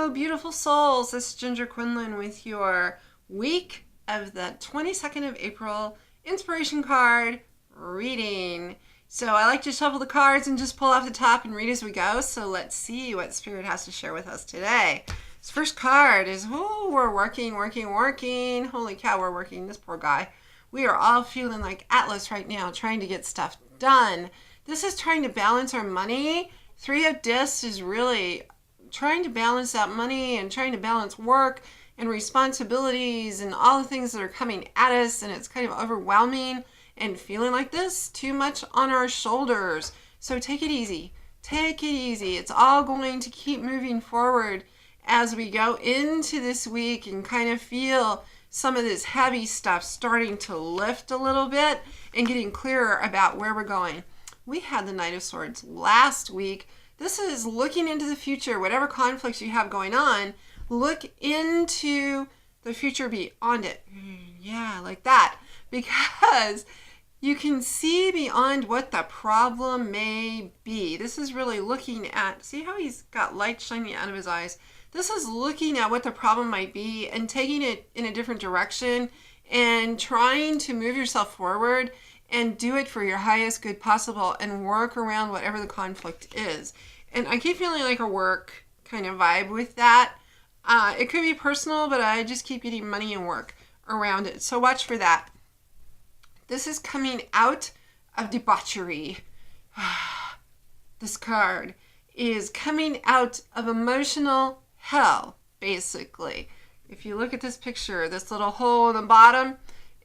Hello, beautiful souls. This is Ginger Quinlan with your week of the 22nd of April inspiration card reading. So I like to shuffle the cards and just pull off the top and read as we go. So let's see what Spirit has to share with us today. This first card is, we're working. Holy cow, we're working. This poor guy. We are all feeling like Atlas right now, trying to get stuff done. This is trying to balance our money. Three of Discs is really trying to balance that money and trying to balance work and responsibilities and all the things that are coming at us, and it's kind of overwhelming and feeling like this, too much on our shoulders. So take it easy. Take it easy. It's all going to keep moving forward as we go into this week and kind of feel some of this heavy stuff starting to lift a little bit and getting clearer about where we're going. We had the Knight of Swords last week. This is looking into the future. Whatever conflicts you have going on, look into the future beyond it. Yeah, like that. Because you can see beyond what the problem may be. This is really looking at, see how he's got light shining out of his eyes? This is looking at what the problem might be and taking it in a different direction and trying to move yourself forward and do it for your highest good possible and work around whatever the conflict is. And I keep feeling like a work kind of vibe with that. It could be personal, but I just keep getting money and work around it. So watch for that. This is coming out of debauchery. This card is coming out of emotional hell, basically. If you look at this picture, this little hole in the bottom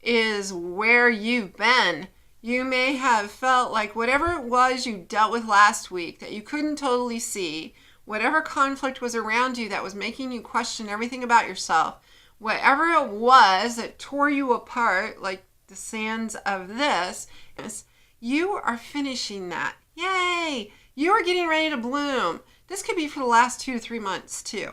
is where you've been. You may have felt like whatever it was you dealt with last week that you couldn't totally see, whatever conflict was around you that was making you question everything about yourself, whatever it was that tore you apart, like the sands of this, you are finishing that. Yay! You are getting ready to bloom. This could be for the last 2 to 3 months too.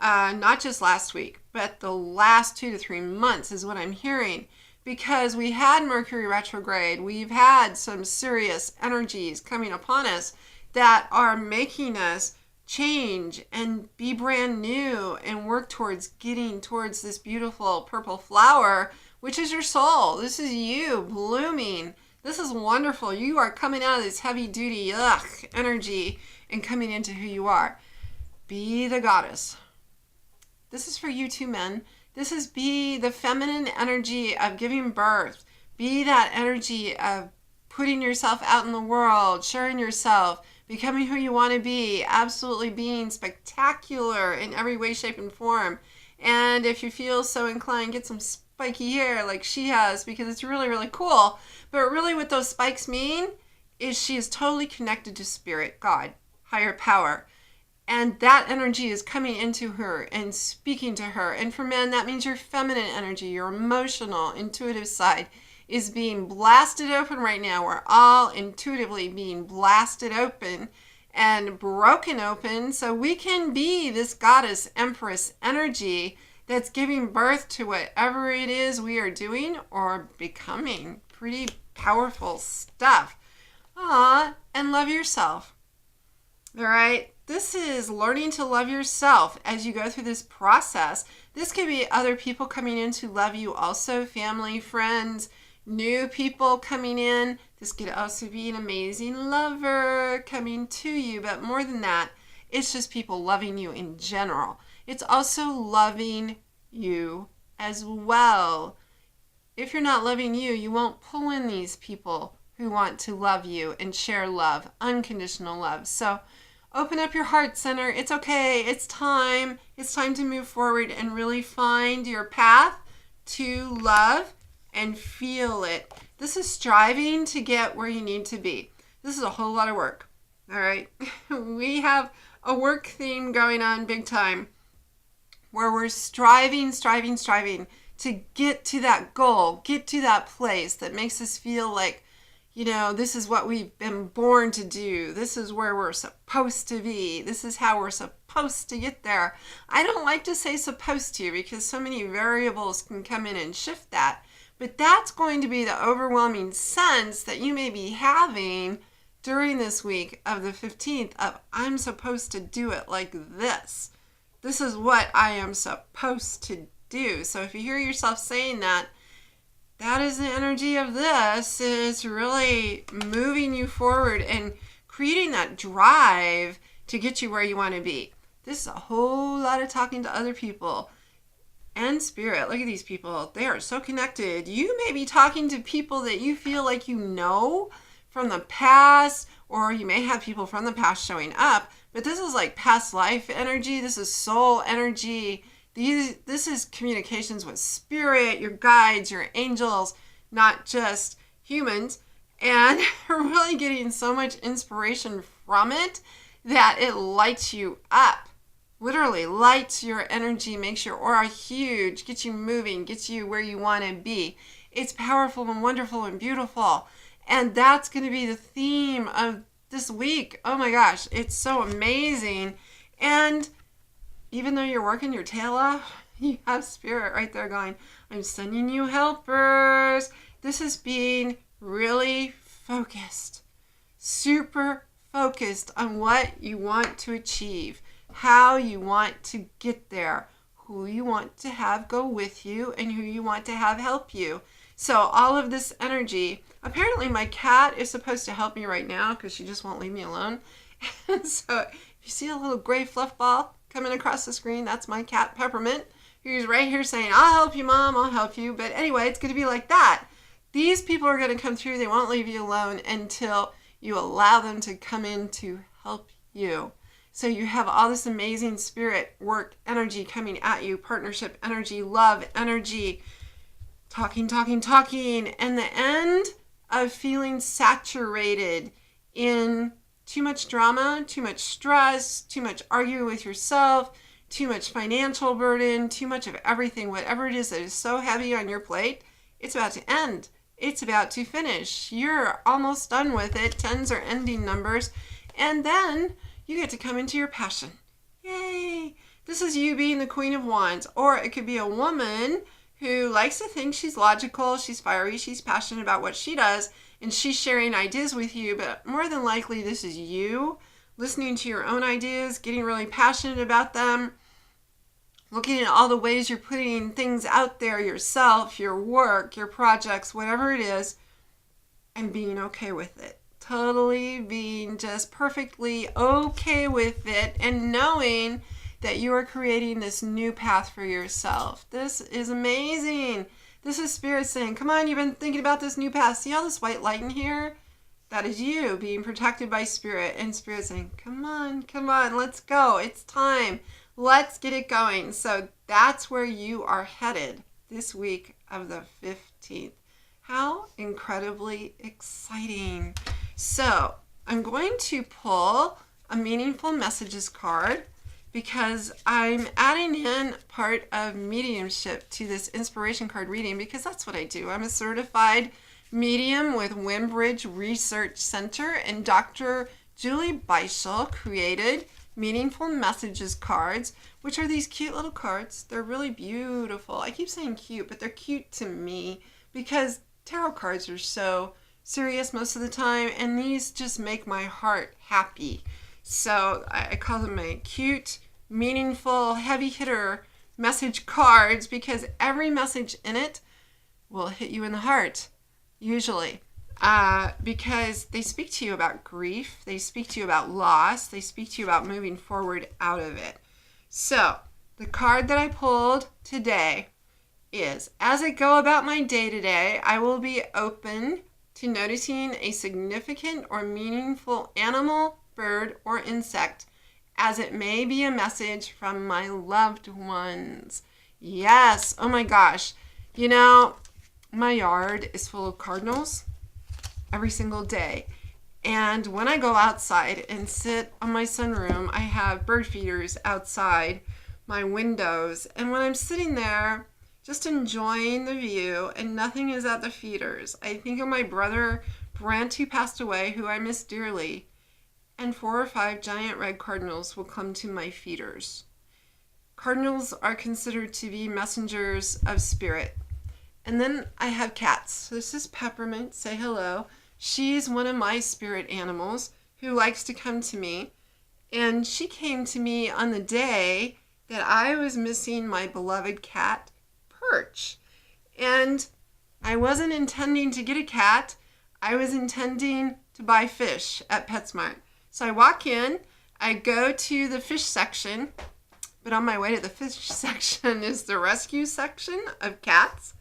Not just last week, but the last 2 to 3 months is what I'm hearing. Because we had Mercury retrograde, we've had some serious energies coming upon us that are making us change and be brand new and work towards getting towards this beautiful purple flower, which is your soul. This is you blooming. This is wonderful. You are coming out of this heavy duty energy and coming into who you are. Be the goddess. This is for you too, men. This is be the feminine energy of giving birth. Be that energy of putting yourself out in the world, sharing yourself, becoming who you want to be, absolutely being spectacular in every way, shape, and form. And if you feel so inclined, get some spiky hair like she has, because it's really, really cool. But really what those spikes mean is she is totally connected to spirit, God, higher power. And that energy is coming into her and speaking to her. And for men, that means your feminine energy, your emotional, intuitive side is being blasted open right now. We're all intuitively being blasted open and broken open so we can be this goddess, empress energy that's giving birth to whatever it is we are doing or becoming. Pretty powerful stuff. And love yourself. All right. This is learning to love yourself as you go through this process. This could be other people coming in to love you also, family, friends, new people coming in. This could also be an amazing lover coming to you, but more than that, it's just people loving you in general. It's also loving you as well. If you're not loving you, you won't pull in these people who want to love you and share love, unconditional love. So open up your heart center. It's okay. It's time. It's time to move forward and really find your path to love and feel it. This is striving to get where you need to be. This is a whole lot of work. All right. We have a work theme going on big time where we're striving to get to that goal, get to that place that makes us feel like, you know, this is what we've been born to do. This is where we're supposed to be. This is how we're supposed to get there. I don't like to say supposed to because so many variables can come in and shift that. But that's going to be the overwhelming sense that you may be having during this week of the 15th of I'm supposed to do it like this. This is what I am supposed to do. So if you hear yourself saying that, that is the energy of this. It's really moving you forward and creating that drive to get you where you want to be. This is a whole lot of talking to other people and spirit. Look at these people. They are so connected. You may be talking to people that you feel like you know from the past, or you may have people from the past showing up, but this is like past life energy. This is soul energy. This is communications with spirit, your guides, your angels, not just humans. And you're really getting so much inspiration from it that it lights you up. Literally lights your energy, makes your aura huge, gets you moving, gets you where you want to be. It's powerful and wonderful and beautiful. And that's going to be the theme of this week. Oh my gosh, it's so amazing. And even though you're working your tail off, you have spirit right there going, I'm sending you helpers. This is being really focused, super focused on what you want to achieve, how you want to get there, who you want to have go with you, and who you want to have help you. So all of this energy, apparently my cat is supposed to help me right now because she just won't leave me alone. And so if you see a little gray fluff ball coming across the screen, that's my cat Peppermint, who's right here saying, I'll help you, Mom, I'll help you. But anyway, it's going to be like that. These people are going to come through. They won't leave you alone until you allow them to come in to help you. So you have all this amazing spirit work energy coming at you, partnership energy, love energy, talking, and the end of feeling saturated in too much drama, too much stress, too much arguing with yourself, too much financial burden, too much of everything, whatever it is that is so heavy on your plate, it's about to end. It's about to finish. You're almost done with it. 10s are ending numbers. And then you get to come into your passion. Yay! This is you being the Queen of Wands. Or it could be a woman who likes to think she's logical, she's fiery, she's passionate about what she does, and she's sharing ideas with you. But more than likely, this is you listening to your own ideas, getting really passionate about them, looking at all the ways you're putting things out there, yourself, your work, your projects, whatever it is, and being okay with it. Totally being just perfectly okay with it and knowing that you are creating this new path for yourself. This is amazing. This is Spirit saying, come on, you've been thinking about this new path. See all this white light in here? That is you being protected by Spirit. And Spirit saying, come on, let's go. It's time. Let's get it going. So that's where you are headed this week of the 15th. How incredibly exciting. So I'm going to pull a Meaningful Messages card because I'm adding in part of mediumship to this inspiration card reading because that's what I do. I'm a certified medium with Wimbridge Research Center, and Dr. Julie Beischel created Meaningful Messages cards, which are these cute little cards. They're really beautiful. I keep saying cute, but they're cute to me because tarot cards are so serious most of the time, and these just make my heart happy. So I call them my cute, meaningful, heavy hitter message cards because every message in it will hit you in the heart, usually. Because they speak to you about grief, they speak to you about loss, they speak to you about moving forward out of it. So, the card that I pulled today is, as I go about my day today, I will be open to noticing a significant or meaningful animal, bird, or insect, as it may be a message from my loved ones. Yes, oh my gosh. You know, my yard is full of cardinals every single day. And when I go outside and sit on my sunroom, I have bird feeders outside my windows. And when I'm sitting there, just enjoying the view and nothing is at the feeders, I think of my brother Brent, who passed away, who I miss dearly. And 4 or 5 giant red cardinals will come to my feeders. Cardinals are considered to be messengers of spirit. And then I have cats. This is Peppermint. Say hello. She's one of my spirit animals who likes to come to me. And she came to me on the day that I was missing my beloved cat, Perch. And I wasn't intending to get a cat. I was intending to buy fish at PetSmart. So I walk in, I go to the fish section, but on my way to the fish section is the rescue section of cats.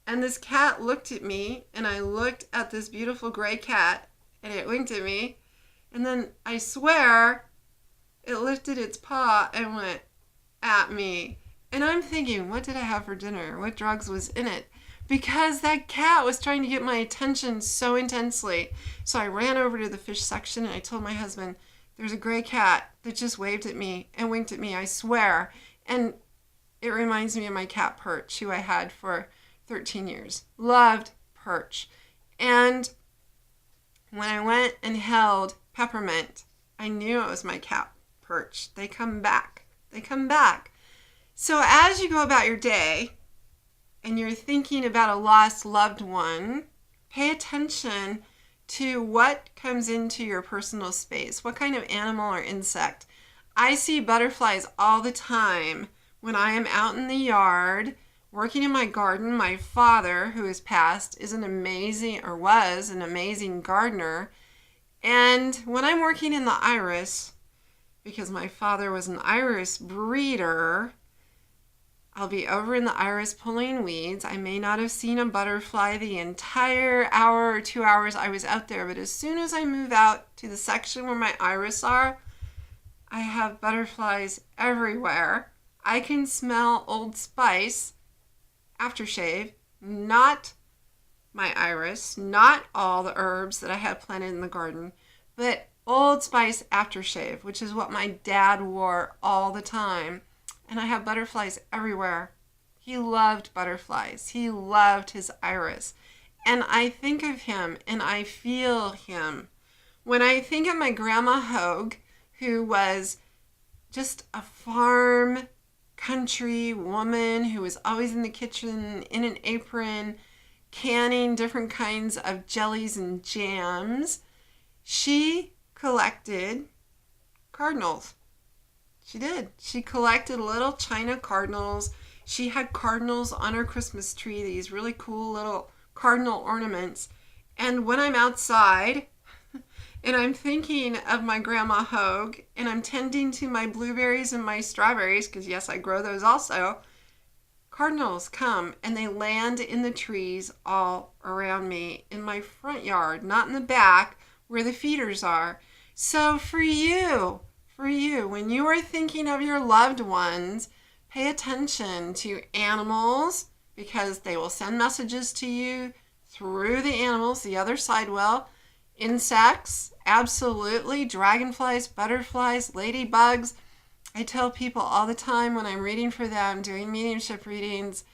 And this cat looked at me, and I looked at this beautiful gray cat, and it winked at me. And then I swear it lifted its paw and went at me. And I'm thinking, what did I have for dinner? What drugs was in it? Because that cat was trying to get my attention so intensely. So I ran over to the fish section and I told my husband, there's a gray cat that just waved at me and winked at me, I swear. And it reminds me of my cat Perch, who I had for 13 years. Loved Perch. And when I went and held Peppermint, I knew it was my cat Perch. They come back. They come back. So as you go about your day and you're thinking about a lost loved one, pay attention to what comes into your personal space. What kind of animal or insect? I see butterflies all the time when I am out in the yard working in my garden. My father, who has passed, was an amazing gardener. And when I'm working in the iris, because my father was an iris breeder, I'll be over in the iris pulling weeds. I may not have seen a butterfly the entire hour or 2 hours I was out there, but as soon as I move out to the section where my iris are, I have butterflies everywhere. I can smell Old Spice aftershave, not my iris, not all the herbs that I had planted in the garden, but Old Spice aftershave, which is what my dad wore all the time. And I have butterflies everywhere. He loved butterflies. He loved his iris. And I think of him and I feel him. When I think of my grandma Hogue, who was just a farm country woman who was always in the kitchen in an apron, canning different kinds of jellies and jams, she collected cardinals. She did. She collected little china cardinals. She had cardinals on her Christmas tree, these really cool little cardinal ornaments. And when I'm outside and I'm thinking of my grandma Hogue and I'm tending to my blueberries and my strawberries, because yes, I grow those also, cardinals come and they land in the trees all around me in my front yard, not in the back where the feeders are. So for you, when you are thinking of your loved ones, pay attention to animals because they will send messages to you through the animals. The other side will. Insects, absolutely. Dragonflies, butterflies, ladybugs. I tell people all the time when I'm reading for them, doing mediumship readings,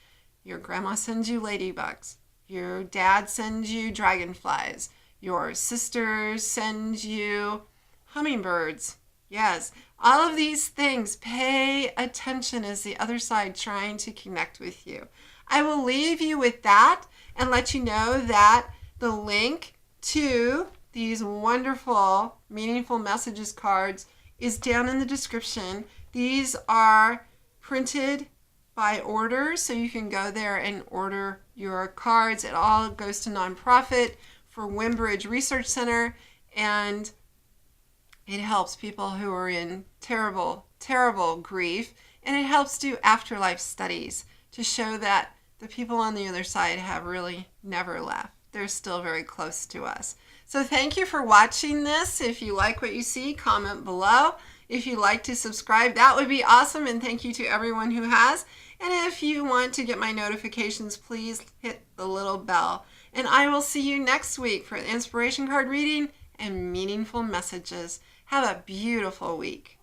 your grandma sends you ladybugs. Your dad sends you dragonflies. Your sisters send you hummingbirds. Yes, all of these things, pay attention as the other side trying to connect with you. I will leave you with that and let you know that the link to these wonderful, meaningful messages cards is down in the description. These are printed by order, so you can go there and order your cards. It all goes to nonprofit for Wimbridge Research Center, and it helps people who are in terrible, terrible grief, and it helps do afterlife studies to show that the people on the other side have really never left. They're still very close to us. So thank you for watching this. If you like what you see, comment below. If you'd like to subscribe, that would be awesome, and thank you to everyone who has. And if you want to get my notifications, please hit the little bell. And I will see you next week for the inspiration card reading and meaningful messages. Have a beautiful week.